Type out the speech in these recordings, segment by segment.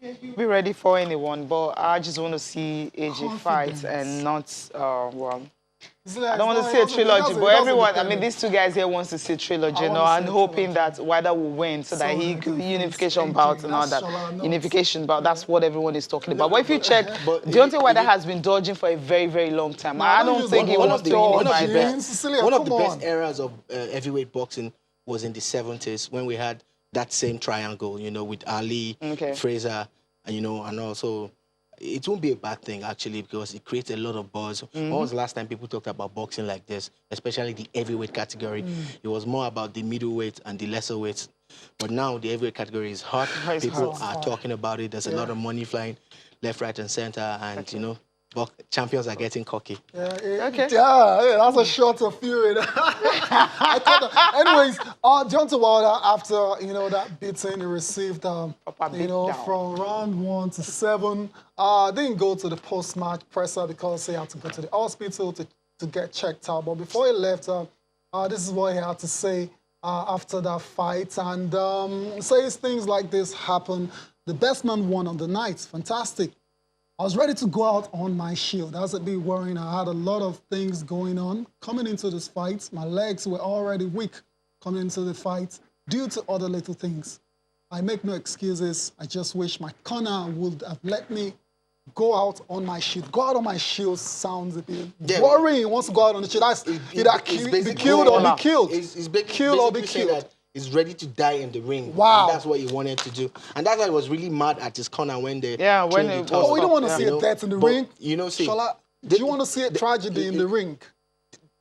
be ready for anyone, but I just want to see AJ fight and not, well, I don't want to see a trilogy, but everyone, I mean, these two guys here wants to see a trilogy, you know, and hoping that Wilder will win so that he could unification bout and all that. Unification bout, that's what everyone is talking about. But if you check, Deontay Wilder has been dodging for a very, very long time. I don't think he wants to unify them. One of the best eras of heavyweight boxing was in the 70s when we had that same triangle, you know, with Ali, Fraser, and, you know, and also it won't be a bad thing, actually, because it creates a lot of buzz. When was the last time people talked about boxing like this, especially the heavyweight category? It was more about the middleweight and the lesser weights. But now the heavyweight category is hot. People are talking about it. There's a lot of money flying left, right, and center. And, you know, champions are getting cocky. Yeah, that's a shot of fury. Anyways, Deontay Wilder, after, you know, that beating he received, you know, from round 1 to 7, didn't go to the post-match presser because he had to go to the hospital to get checked out. But before he left, this is what he had to say after that fight. And says things like this happen. The best man won on the night. Fantastic. I was ready to go out on my shield. I was a bit worried. I had a lot of things going on. Coming into this fight, my legs were already weak coming into the fight due to other little things. I make no excuses. I just wish my corner would have let me go out on my shield. Go out on my shield sounds a bit worrying. He wants to go out on the shield. That's be killed or be killed. It's killed or be killed. He's ready to die in the ring. Wow. And that's what he wanted to do. And that's why he was really mad at his corner when they... Yeah, when it was... Oh, we don't want to see a death in the ring. You know, see... Do you want to see a tragedy in the ring?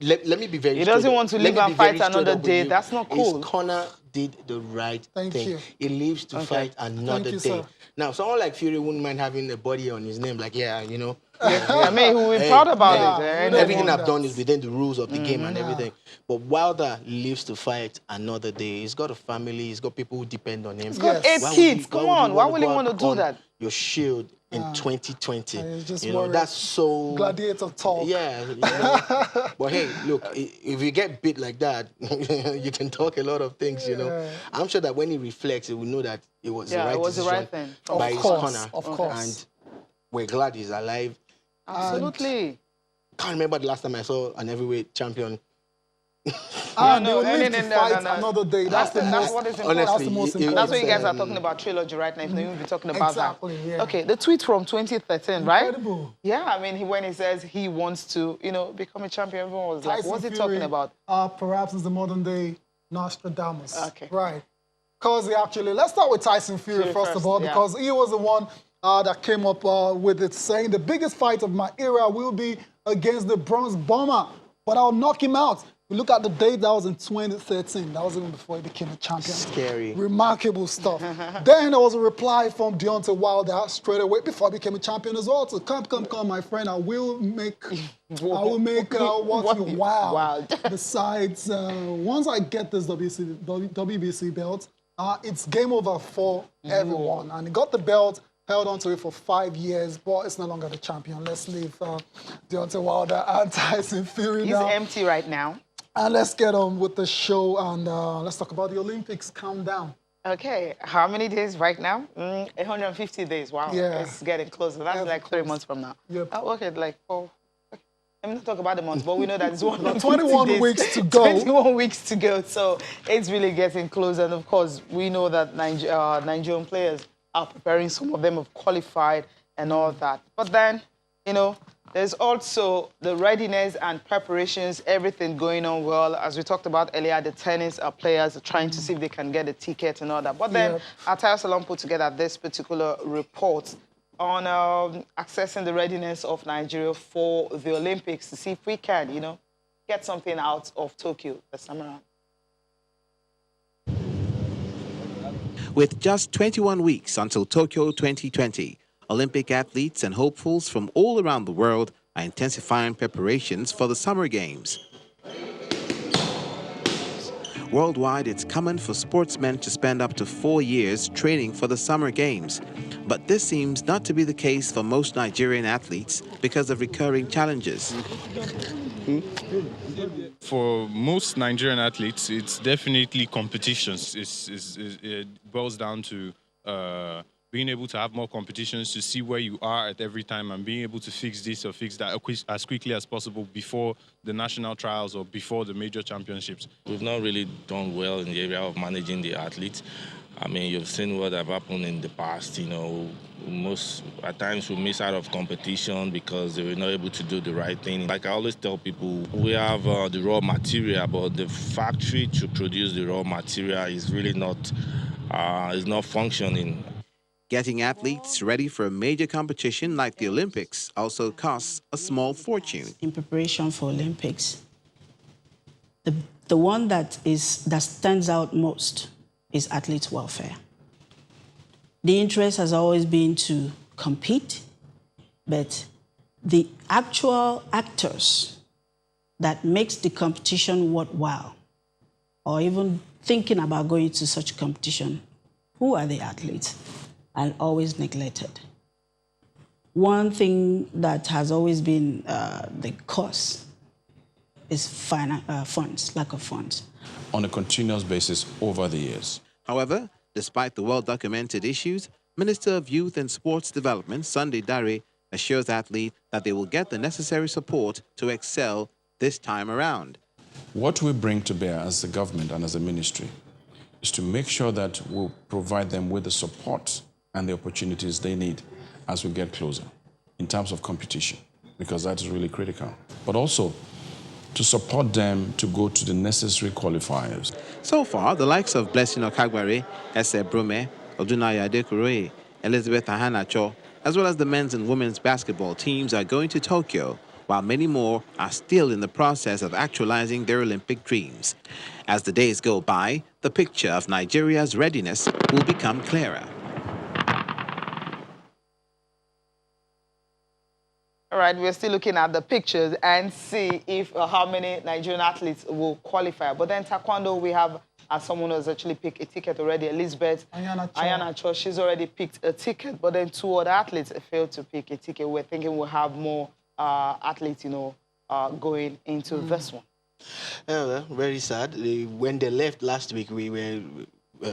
Let me be very He doesn't want to live and fight another day. That's not cool. His corner did the right thing. Thank you. He lives to fight another day. Sir. Now, someone like Fury wouldn't mind having a body on his name, like, yeah, you know. I mean, who will be proud about it. Everything I've done is within the rules of the game and everything. But Wilder lives to fight another day. He's got a family. He's got people who depend on him. He's got 8 kids. Come on. Why would he want to do that? Your shield in 2020. You know, that's so... Gladiator talk. Yeah. You know. But hey, look, if you get bit like that, you can talk a lot of things, you know. I'm sure that when he reflects, he will know that it was the right decision. the right thing. By his corner. Of course. And we're glad he's alive. Absolutely. Can't remember the last time I saw an heavyweight champion. They will live to fight another day. That's what is important. Honestly, that's the most important. That's what you guys are talking about trilogy right now. If you will be talking about that. Yeah. Okay, the tweet from 2013, right? Incredible. Yeah, I mean, when he says he wants to, you know, become a champion, everyone was like, what's he talking about? Perhaps it's the modern day Nostradamus. Okay. Right. Because he actually, let's start with Tyson Fury first of all, because he was the one that came up with it, saying the biggest fight of my era will be against the Bronze Bomber, but I'll knock him out. We look at the date, that was in 2013. That was even before he became a champion. Scary. Remarkable stuff. Then there was a reply from Deontay Wilder straight away before he became a champion as well. So come, my friend. I will make what you wild. Besides, once I get this WBC belt, it's game over for everyone. And he got the belt, held on to it for 5 years, but it's no longer the champion. Let's leave Deontay Wilder and Tyson Fury now. He's empty right now. And let's get on with the show, and let's talk about the Olympics countdown. Okay, how many days right now? 150 days, wow. Yeah. It's getting closer. That's like 3 months from now. Yep. Okay, like 4. Okay. I'm not talking about the months, but we know that it's 21 days. weeks to go. 21 weeks to go, so it's really getting closer. And of course, we know that Nigerian players are preparing. Some of them have qualified and all that. But then, you know, there's also the readiness and preparations, everything going on well. As we talked about earlier, the tennis players are trying to see if they can get a ticket and all that. But then, Tyson put together this particular report on accessing the readiness of Nigeria for the Olympics to see if we can, you know, get something out of Tokyo this time around. With just 21 weeks until Tokyo 2020, Olympic athletes and hopefuls from all around the world are intensifying preparations for the Summer Games. Worldwide, it's common for sportsmen to spend up to 4 years training for the Summer Games. But this seems not to be the case for most Nigerian athletes because of recurring challenges. For most Nigerian athletes, it's definitely competitions. It boils down to being able to have more competitions to see where you are at every time and being able to fix this or fix that as quickly as possible before the national trials or before the major championships. We've not really done well in the area of managing the athletes. I mean, you've seen what have happened in the past. You know, at times we miss out of competition because they were not able to do the right thing. Like I always tell people, we have the raw material, but the factory to produce the raw material is really not functioning. Getting athletes ready for a major competition like the Olympics also costs a small fortune. In preparation for Olympics, the one that stands out most is athletes' welfare. The interest has always been to compete, but the actual actors that makes the competition worthwhile, or even thinking about going to such competition, who are the athletes? And always neglected. One thing that has always been the cause is funds, lack of funds. On a continuous basis over the years. However, despite the well-documented issues, Minister of Youth and Sports Development, Sunday Dare, assures athletes that they will get the necessary support to excel this time around. What we bring to bear as a government and as a ministry is to make sure that we'll provide them with the support and the opportunities they need as we get closer in terms of competition, because that is really critical. But also to support them to go to the necessary qualifiers. So far, the likes of Blessing Okagbare, Ese Brume, Odunaya Adekuroye, Elizabeth Ahanacho, as well as the men's and women's basketball teams are going to Tokyo, while many more are still in the process of actualizing their Olympic dreams. As the days go by, the picture of Nigeria's readiness will become clearer. All right, we're still looking at the pictures and see if how many Nigerian athletes will qualify. But then taekwondo, we have someone who's actually picked a ticket already, Elizabeth Ayana Cho. She's already picked a ticket, but then 2 other athletes failed to pick a ticket. We're thinking we'll have more athletes, going into this one. Very sad. When they left last week, we were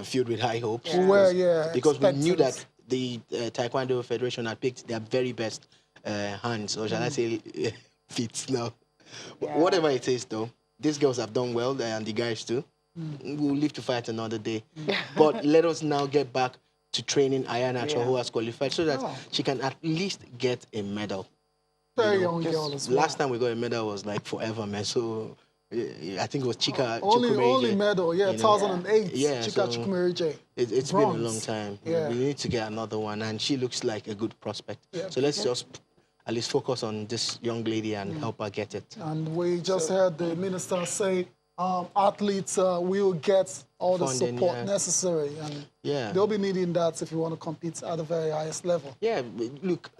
filled with high hopes. We were, because we knew that the Taekwondo Federation had picked their very best hands, or shall I say feet now. Yeah. Whatever it is, though, these girls have done well, and the guys too. We'll live to fight another day. But let us now get back to training Ayana Cho, who has qualified, so that she can at least get a medal. Very young girl as well. Last time we got a medal was like forever, man. So I think it was Chika only medal, 2008. Yeah, Chika Chukwumerije. It's been a long time. Yeah. We need to get another one, and she looks like a good prospect. Yeah. So let's just at least focus on this young lady and help her get it. And we just heard the minister say athletes will get all the support necessary, and they'll be needing that if you want to compete at the very highest level. Yeah, look,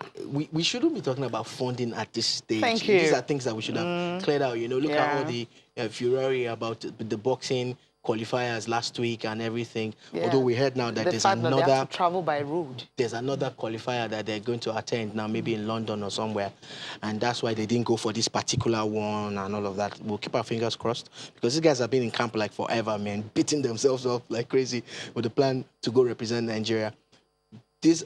we shouldn't be talking about funding at this stage. Thank you. These are things that we should have cleared out. Look at all the furore about the boxing qualifiers last week and everything. Yeah. Although we heard now that there's another that they have to travel by road. There's another qualifier that they're going to attend now, maybe in London or somewhere, and that's why they didn't go for this particular one and all of that. We'll keep our fingers crossed, because these guys have been in camp like forever, man, beating themselves up like crazy with the plan to go represent Nigeria. These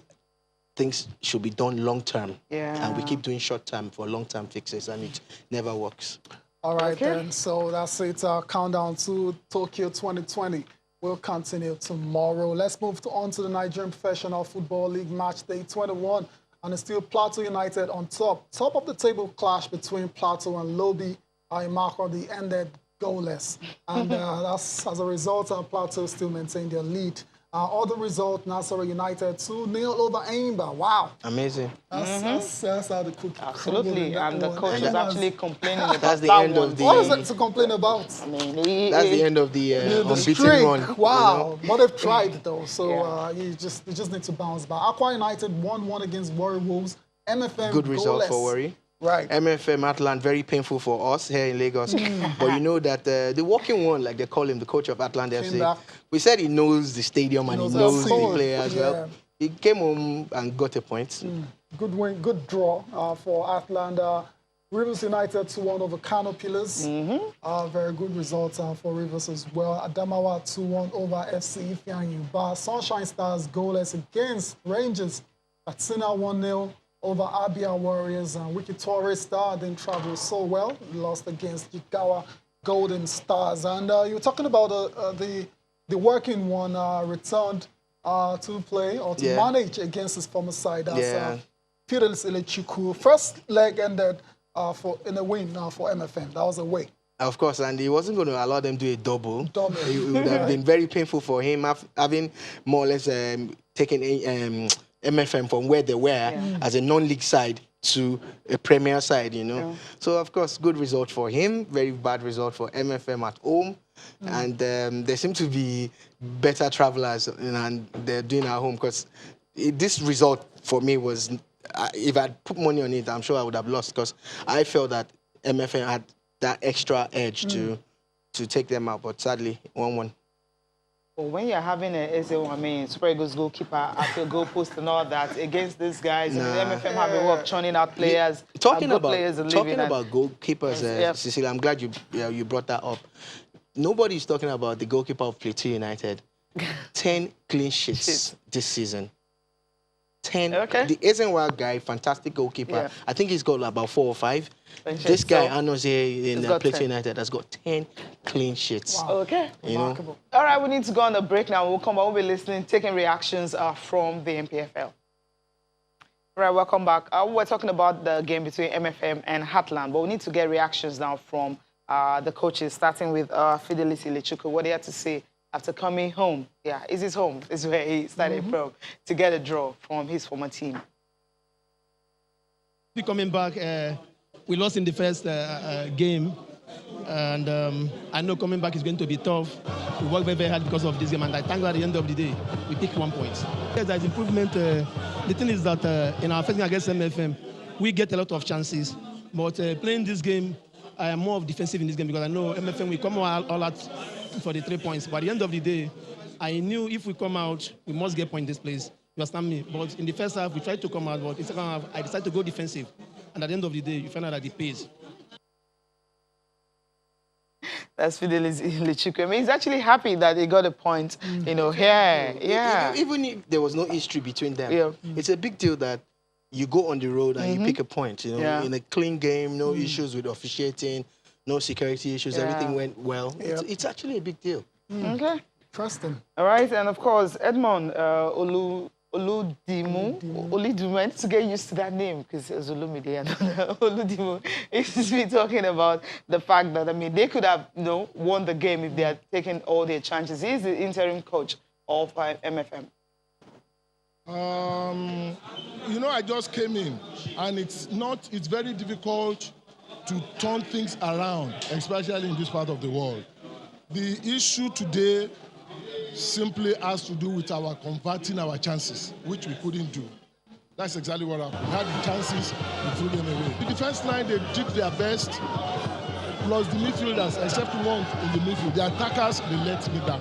things should be done long term, and we keep doing short term for long term fixes, and it never works. All right, then. So that's it. Our countdown to Tokyo 2020 will continue tomorrow. Let's move on to the Nigerian Professional Football League match day 21. And it's still Plateau United on top. Top of the table clash between Plateau and Lobi in Makurdi ended goalless. And that's as a result, Plateau still maintain their lead. Other result, Nassau United 2-0 over Aimba. Wow. Amazing. That's how the cook. Absolutely. And the coach is actually complaining about that's the end of the... What is it to complain about? I mean, that's the end of the unbeaten streak. One. Wow. But they've tried, though. So you just need to bounce back. Aqua United 1-1 against Warri Wolves. MFM good result for Warri. Right. MFM Atlant, very painful for us here in Lagos. But you know that the walking one, like they call him, the coach of Atlant FC, we said he knows the stadium and he knows the players well. He came home and got a point. Good win, good draw for Atlant. Rivers United 2-1 over Kano Pillars. Very good results for Rivers as well. Adamawa 2-1 over FC Ifeanyi. Sunshine Stars goalless against Rangers. Katsina 1-0 over Abia Warriors. And Wiki Torres Star didn't travel so well. He lost against Jigawa Golden Stars. And you were talking about the working one returned to play or to manage against his former side. That's Fidelis Ilechukwu. First leg ended in a win for MFM. That was a win. Of course, and he wasn't going to allow them to do a double. It would have been very painful for him having more or less taken MFM from where they were as a non-league side to a Premier side, you know. So, of course, good result for him. Very bad result for MFM at home. And they seem to be better travelers and they're doing at home because this result for me was, if I'd put money on it, I'm sure I would have lost because I felt that MFM had that extra edge to take them out. But sadly, 1-1. Well, when you're having Super Eagles goalkeeper after goal post and all that against these guys, MFM have a way of churning out players. Talking about goalkeepers, Cecilia, I'm glad you brought that up. Nobody's talking about the goalkeeper of Plateau United. 10 clean sheets this season. 10. The Ezenwa guy, fantastic goalkeeper. Yeah. I think he's got about 4 or 5. This guy, Anoze in Plateau United, has got 10 clean sheets. Wow. Okay. Remarkable. All right, we need to go on a break now. We'll come back. We'll be listening, taking reactions from the NPFL. All right, welcome back. We're talking about the game between MFM and Heartland, but we need to get reactions now from the coaches, starting with Fidelis Ilechukwu. What do you have to say after coming home? Yeah, is his home. This is where he started from, to get a draw from his former team. Coming back, we lost in the first game, and I know coming back is going to be tough. We work very, very hard because of this game, and I thank God at the end of the day, we picked 1 point. Yes, there's improvement. The thing is that in our first game against MFM, we get a lot of chances, but playing this game, I am more of defensive in this game because I know MFM will come all out for the 3 points. But at the end of the day, I knew if we come out, we must get points in this place. You understand me? But in the first half, we tried to come out, but in the second half, I decided to go defensive. And at the end of the day, you find out that it pays. That's Fidelis Ilechukwu. I mean, he's actually happy that he got a point, you know, here. Yeah. Even if there was no history between them, it's a big deal that you go on the road and you pick a point, you know, in a clean game, no issues with officiating, no security issues, everything went well. It's actually a big deal. Okay. Trust him. All right, and of course, Edmond Oludimu, I need to get used to that name because it's Olumide, I don't know. Oludimu is me talking about the fact that, I mean, they could have, you know, won the game if they had taken all their chances. He's the interim coach of MFM. You know, I just came in, and it's very difficult to turn things around, especially in this part of the world. The issue today simply has to do with our converting our chances, which we couldn't do. That's exactly what happened. We had the chances, we threw them away. The defense line, they did their best, plus the midfielders, except one in the midfield. The attackers, they let me down.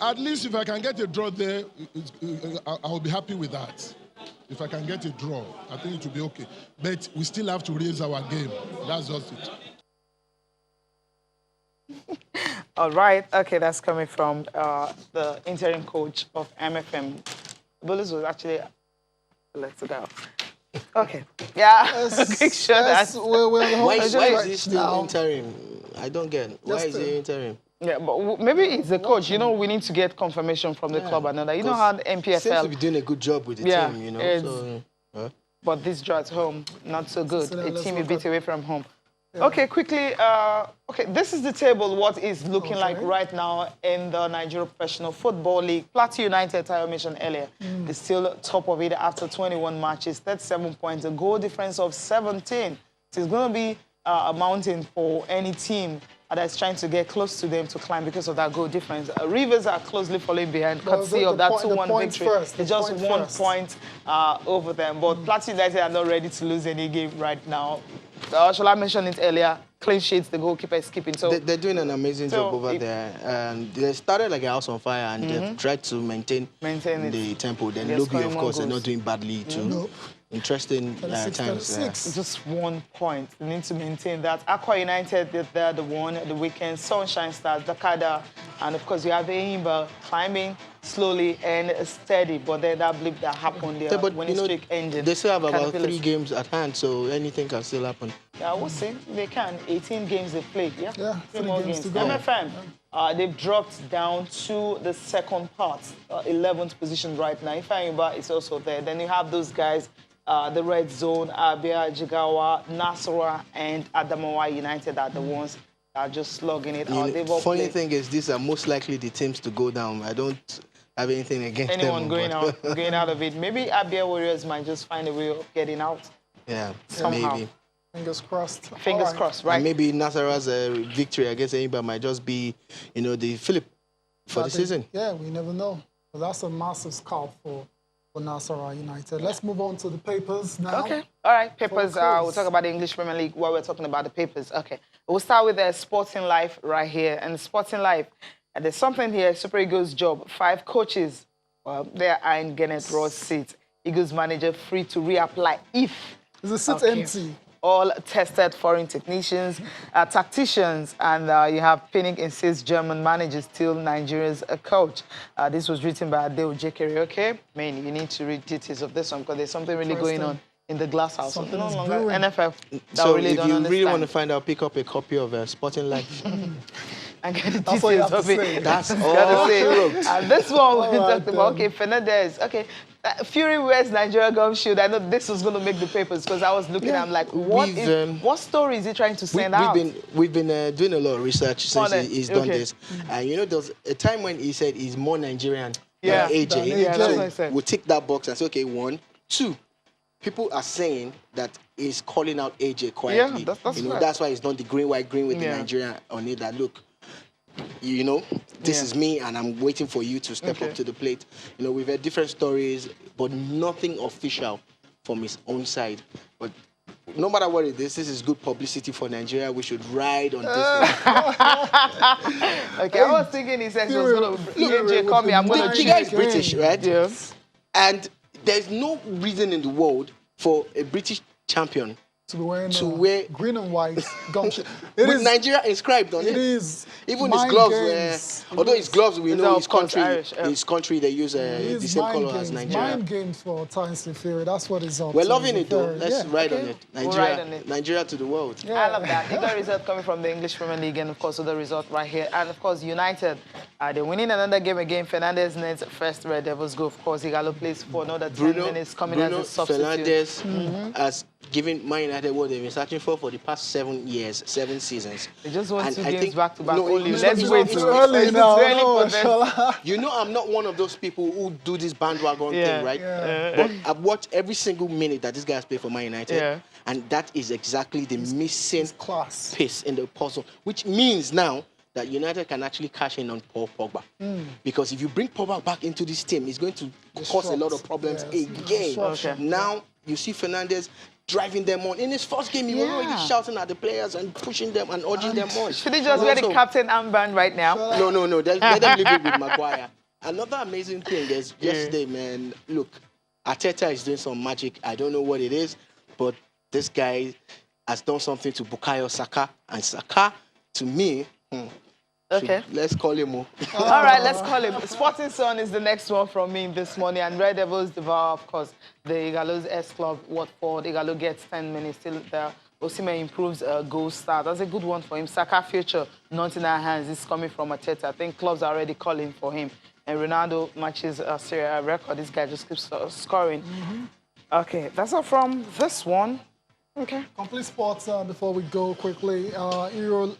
At least if I can get a draw there, I'll be happy with that. If I can get a draw, I think it will be okay. But we still have to raise our game. That's just it. All right. Okay, that's coming from the interim coach of MFM. Bullis was actually... Let's go. Okay. Yeah. Make sure that's... Why is he still interim? I don't get it. Why is he interim? Yeah, but maybe it's the coach. You know, we need to get confirmation from the club and all that. You know how the NPFL... seems to be doing a good job with the team, you know. But this draw at home, not so good. A team a bit away from home. Yeah. Okay, quickly. Okay, this is the table, what is looking like right now in the Nigeria Professional Football League. Plateau United, I mentioned earlier, is still top of it after 21 matches, 37 points, a goal difference of 17. So it's going to be a mountain for any team that's trying to get close to them to climb because of that goal difference. Rivers are closely following behind, courtesy of that 2-1 victory. It's just 1 point over them. But Plateau United are not ready to lose any game right now. Shall I mention it earlier? clean sheets the goalkeeper is keeping. So they're doing an amazing job over there. They started like a house on fire, and they've tried to maintain the tempo. Then Lobby, of course, they're not doing badly too. Interesting times. Just 1 point. They need to maintain that. Aqua United, they're the one at the weekend. Sunshine Stars, Dakada, and of course you have Eimba climbing slowly and steady. But then that blip that happened there, when the streak ended. They still have about 3 games at hand, so anything can still happen. Yeah, we'll see. They can. 18 games they played. Yeah, 3 more games to go. MFM. They've dropped down to the second part, 11th position right now. Ifeanyiba is also there. Then you have those guys. The Red Zone, Abia, Jigawa, Nasarawa, and Adamawa United are the ones that are just slugging it out. Funny thing is, these are most likely the teams to go down. I don't have anything against anyone them. going out of it. Maybe Abia Warriors might just find a way of getting out. Yeah, somehow. maybe. Fingers crossed. Fingers crossed, right? And maybe Nasarawa's victory against Eimba might just be, the flip for the season. Yeah, we never know. But that's a massive scalp for Nasarawa United. Let's move on to the papers now. Okay. All right, papers. We'll talk about the English Premier League while we're talking about the papers. Okay. We'll start with the Sporting Life right here. And Sporting Life, there's something here, Super Eagles job. 5 coaches, they're eyeing Gennett Ross' seat. Eagles manager free to reapply if... Is the seat empty? All tested foreign technicians, tacticians, and you have Pinnick insists German manager still Nigeria's coach. This was written by Adeo Jekere. Okay, man, you need to read details of this one because there's something really going on in the glass house. No longer NFF. So if you really want to find out, pick up a copy of Sporting Life. And get the details of it. That's all. And this one we talked about. Okay, Fernandez. Okay. Fury wears Nigeria gum shield. I know this was going to make the papers because I was looking. I'm like, what story is he trying to send out? We've been doing a lot of research since he's done this. And there was a time when he said he's more Nigerian than AJ. Yeah, that's what I said. We'll tick that box and say, okay, 1, 2. People are saying that he's calling out AJ quietly. Yeah, that's right. That's why he's done the green, white, green with the Nigerian on it. That look, this is me, and I'm waiting for you to step up to the plate. We've heard different stories, but nothing official from his own side. But no matter what it is, this is good publicity for Nigeria. We should ride on this. Okay, I was thinking he said he was going to AJ call me. I'm going to The guy is British, right? Yes. And there's no reason in the world for a British champion to wear green and white gum shield. With Nigeria inscribed on it. It is. Even his gloves, although his gloves, we know his country, they use the same color as Nigeria. Mind games for Tyson Fury. That's what it's all. We're loving it though. Let's ride on it. Nigeria to the world. Yeah. I love that. You got a result coming from the English Premier League, and of course, the result right here. And of course, United, they're winning another game again. Fernandez nets first Red Devils goal. Of course, Igalo plays for another 10 minutes, coming as a substitute. Fernandez has given Man United what they've been searching for the past 7 years, 7 seasons. They just want 2 games back to back. No, let's wait. It's early now. I'm not one of those people who do this bandwagon thing, right? But I've watched every single minute that this guy has played for Man United, and that is exactly the missing piece in the puzzle, which means now that United can actually cash in on Paul Pogba. Because if you bring Pogba back into this team, it's going to cause a lot of problems again. Now, you see Fernandez driving them on. In his first game, he was already shouting at the players and pushing them and urging them on. Should he just wear the captain armband right now? No. Let them leave it with Maguire. Another amazing thing is yesterday, man, look, Arteta is doing some magic. I don't know what it is, but this guy has done something to Bukayo Saka. And Saka, to me, let's call him. All right, let's call him. Sporting Sun is the next one from me this morning. And Red Devils devour, of course, the Igalo's S-Club, Watford. Igalo gets 10 minutes still there. Osimhen improves a goal start. That's a good one for him. Saka future, not in our hands. It's coming from Arteta. I think clubs are already calling for him. And Ronaldo matches a Serie A record. This guy just keeps scoring. Okay, that's all from this one. Okay. Complete sports before we go quickly.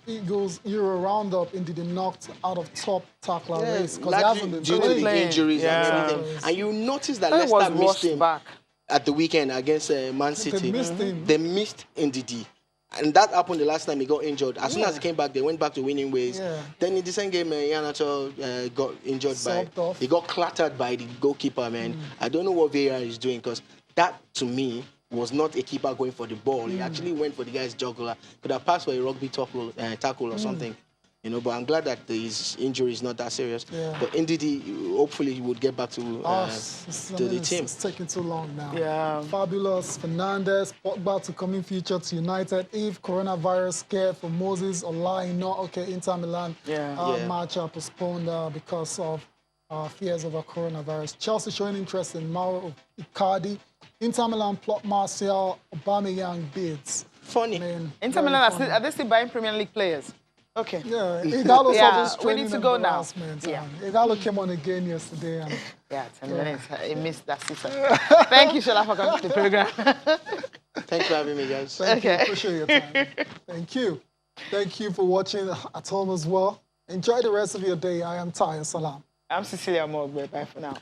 Eagles Euro roundup indeed knocked out of top tackler race because he hasn't been due to the injuries and everything. And you notice that Leicester missed him at the weekend against Man City. They missed him. They missed Ndidi. And that happened the last time he got injured. As soon as he came back, they went back to winning ways. Then in the same game, Iheanacho got injured he got clattered by the goalkeeper, man. I don't know what VAR is doing because that, to me, was not a keeper going for the ball. He actually went for the guy's jugular. Could have passed for a rugby tackle or something. You know, but I'm glad that his injury is not that serious. Yeah. But indeed, hopefully he would get back to the team. It's taking too long now. Yeah. Fabulous. Fernandes, Pogba to come in future to United. If coronavirus scare for Moses or lying, not okay. Inter Milan match postponed because of fears of a coronavirus. Chelsea showing interest in Mauro Icardi. Inter Milan plot Martial Aubameyang bids. Funny. Inter Milan are they still buying Premier League players? Okay. Yeah, Igalo's we need to go now. Yeah. Igalo came on again yesterday. And, 10 minutes. I missed that season. Thank you, Shola, for coming to the program. Thanks for having me, guys. Thank you. Appreciate your time. Thank you. Thank you for watching at home as well. Enjoy the rest of your day. I am Tyson. Salam. I'm Cecilia Mogbe. Bye for now.